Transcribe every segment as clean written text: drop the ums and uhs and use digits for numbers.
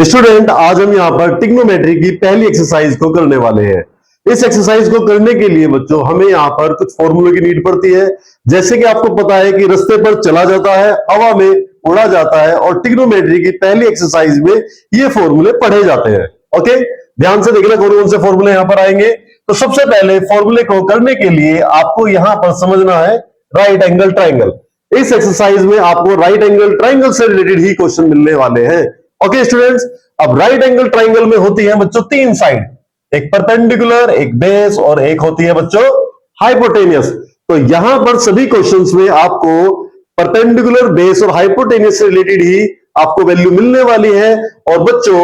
Student, आज हम यहाँ पर ट्रिग्नोमेट्री की पहली एक्सरसाइज को करने वाले हैं। इस एक्सरसाइज को करने के लिए बच्चों हमें यहाँ पर कुछ फॉर्मूले की नीड पड़ती है। जैसे कि आपको पता है कि रास्ते पर चला जाता है, हवा में उड़ा जाता है, और ट्रिग्नोमेट्री की पहली एक्सरसाइज में ये फॉर्मूले पढ़े जाते हैं। ओके, ध्यान से देखना कौन कौन से फॉर्मूले यहाँ पर आएंगे। तो सबसे पहले फॉर्मूले को करने के लिए आपको यहाँ पर समझना है राइट एंगल ट्राइंगल। इस एक्सरसाइज में आपको राइट एंगल ट्राइंगल से रिलेटेड ही क्वेश्चन मिलने वाले हैं। ओके स्टूडेंट्स, अब राइट एंगल ट्राइंगल में होती है बच्चों तीन साइड, एक परपेंडिकुलर, एक बेस और एक होती है बच्चों हाइपोटेनियस। तो यहां पर सभी क्वेश्चंस में आपको परपेंडिकुलर, बेस और हाइपोटेनियस से रिलेटेड ही आपको वैल्यू मिलने वाली है। और बच्चों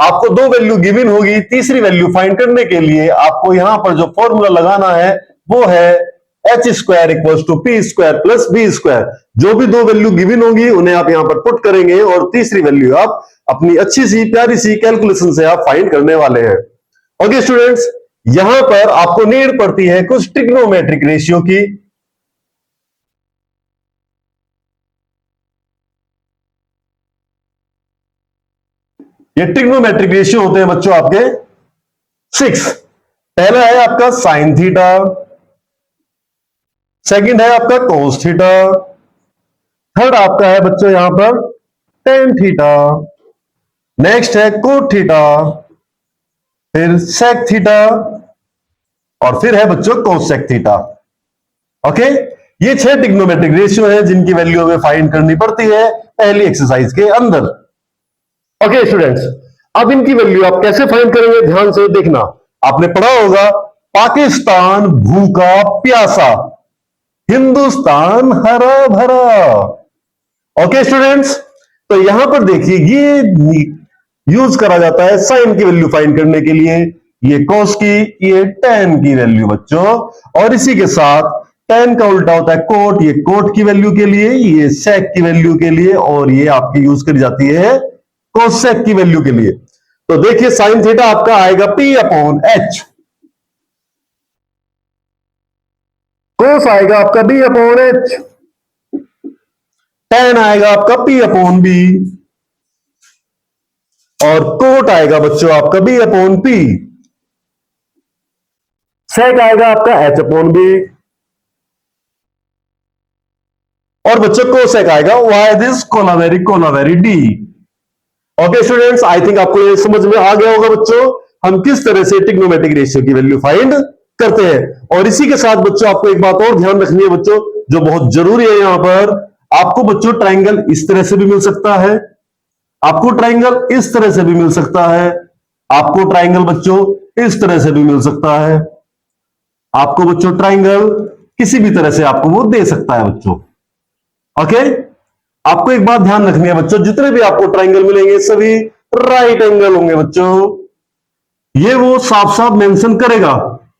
आपको दो वैल्यू गिवन होगी, तीसरी वैल्यू फाइंड करने के लिए आपको यहां पर जो फॉर्मूला लगाना है वो है h square equal to p square plus b square. जो भी दो वैल्यू गिवन होंगी उन्हें आप यहां पर पुट करेंगे और तीसरी वैल्यू आप अपनी अच्छी सी प्यारी सी कैलकुलेशन से आप फाइंड करने वाले हैं। ओके स्टूडेंट्स, यहां पर आपको नीड पड़ती है कुछ ट्रिग्नोमेट्रिक रेशियो की। ये ट्रिग्नोमेट्रिक रेशियो होते हैं बच्चों आपके 6। पहला है आपका साइन थीटा, सेकंड है आपका कोस थीटा, थर्ड आपका है बच्चों यहां पर टेन थीटा, नेक्स्ट है कोट थीटा, फिर सेक थीटा और फिर है बच्चों कोसेक थीटा। ओके, ये 6 ट्रिग्नोमेट्रिक रेशियो है जिनकी वैल्यू हमें फाइंड करनी पड़ती है पहली एक्सरसाइज के अंदर। ओके स्टूडेंट्स, अब इनकी वैल्यू आप कैसे फाइंड करेंगे, ध्यान से देखना। आपने पढ़ा होगा पाकिस्तान भूखा प्यासा, हिंदुस्तान हरा भरा। ओके स्टूडेंट्स, तो यहां पर देखिए ये यूज करा जाता है साइन की वैल्यू फाइंड करने के लिए, ये कॉस की, ये टेन की वैल्यू बच्चों, और इसी के साथ टेन का उल्टा होता है कोट, ये कोट की वैल्यू के लिए, ये सेक की वैल्यू के लिए, और ये आपकी यूज करी जाती है कोसेक की वैल्यू के लिए। तो देखिए साइन थीटा आपका आएगा P अपॉन एच, कोस आएगा आपका B अपॉन एच, टेन आएगा आपका P अपॉन बी, और कोट आएगा बच्चों आपका B अपॉन P, सेक आएगा आपका H अपॉन बी, और बच्चों कोसेक आएगा why this Kolaveri D. Okay students, I think आपको ये समझ में आ गया होगा बच्चों हम किस तरह से ट्रिग्नोमेट्रिक रेशियो की वैल्यू फाइंड करते हैं। और इसी के साथ बच्चों आपको एक बात और ध्यान रखनी है बच्चों, जो बहुत जरूरी है। यहां पर आपको बच्चों ट्राइंगल इस तरह से भी मिल सकता है, आपको ट्राइंगल इस तरह से भी मिल सकता है, आपको ट्राइंगल बच्चों इस तरह से भी मिल सकता है, आपको बच्चों ट्राइंगल किसी भी तरह से आपको वो दे सकता है बच्चों। ओके, आपको एक बात ध्यान रखनी है बच्चों, जितने भी आपको ट्राइंगल मिलेंगे सभी राइट एंगल होंगे बच्चों। ये वो साफ साफ मेंशन करेगा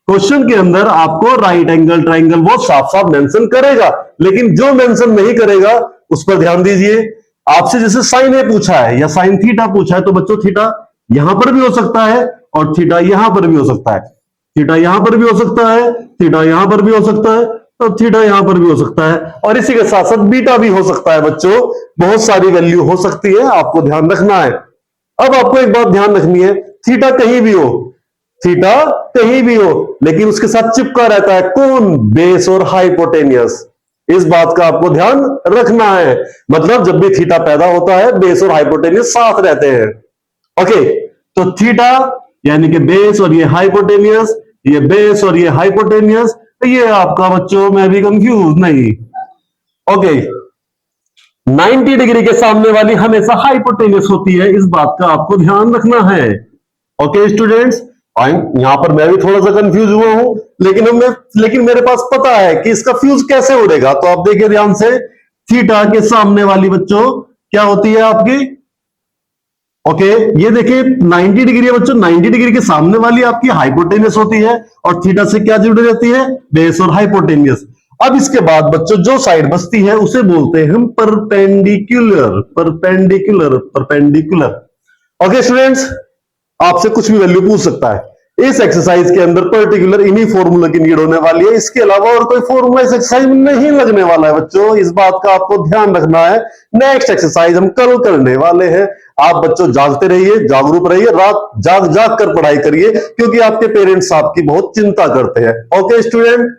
क्वेश्चन के अंदर, आपको राइट एंगल ट्राइंगल वो साफ साफ मेंशन करेगा, लेकिन जो मेंशन नहीं करेगा उस पर ध्यान दीजिए। आपसे जैसे साइन ए पूछा है या साइन थीटा पूछा है, तो बच्चों थीटा यहां पर भी हो सकता है और थीटा यहां पर भी हो सकता है, थीटा यहां पर भी हो सकता है, थीटा यहां पर भी हो सकता है, तो थीटा यहां पर भी हो सकता है, और इसी के साथ साथ बीटा भी हो सकता है बच्चों। बहुत सारी वैल्यू हो सकती है, आपको ध्यान रखना है। अब आपको एक बात ध्यान रखनी है, थीटा कहीं भी हो, थीटा कहीं भी हो, लेकिन उसके साथ चिपका रहता है कौन, बेस और हाइपोटेनियस। इस बात का आपको ध्यान रखना है, मतलब जब भी थीटा पैदा होता है बेस और हाइपोटेनियस साथ रहते हैं। ओके, तो थीटा यानी कि बेस और ये हाइपोटेनियस, ये बेस और ये हाइपोटेनियस, तो ये आपका बच्चों में भी कंफ्यूज नहीं। ओके, 90 डिग्री के सामने वाली हमेशा हाइपोटेनियस होती है, इस बात का आपको ध्यान रखना है। ओके स्टूडेंट्स, यहां पर मैं भी थोड़ा सा कंफ्यूज हुआ हूं, लेकिन मेरे पास पता है कि इसका फ्यूज कैसे उड़ेगा। तो आप देखिए ध्यान से, थीटा के सामने वाली बच्चों क्या होती है आपकी, ओके ये देखिए 90 डिग्री है बच्चों, 90 डिग्री के सामने वाली आपकी हाइपोटेनियस होती है, और थीटा से क्या जुड़ी रहती है, बेस और हाइपोटेनियस। अब इसके बाद बच्चों जो साइड बचती है उसे बोलते हैं हम perpendicular, perpendicular, perpendicular. Okay students, आपसे कुछ भी वैल्यू पूछ सकता है, इस एक्सरसाइज के अंदर पर्टिकुलर इन्हीं फॉर्मूला की नीड होने वाली है, इसके अलावा और कोई फॉर्मूला इस एक्सरसाइज में नहीं लगने वाला है बच्चों, इस बात का आपको ध्यान रखना है। नेक्स्ट एक्सरसाइज हम कल करने वाले हैं। आप बच्चों जागते रहिए, जागरूक रहिए, रात जाग जाग कर पढ़ाई करिए, क्योंकि आपके पेरेंट्स आपकी बहुत चिंता करते हैं। Okay student.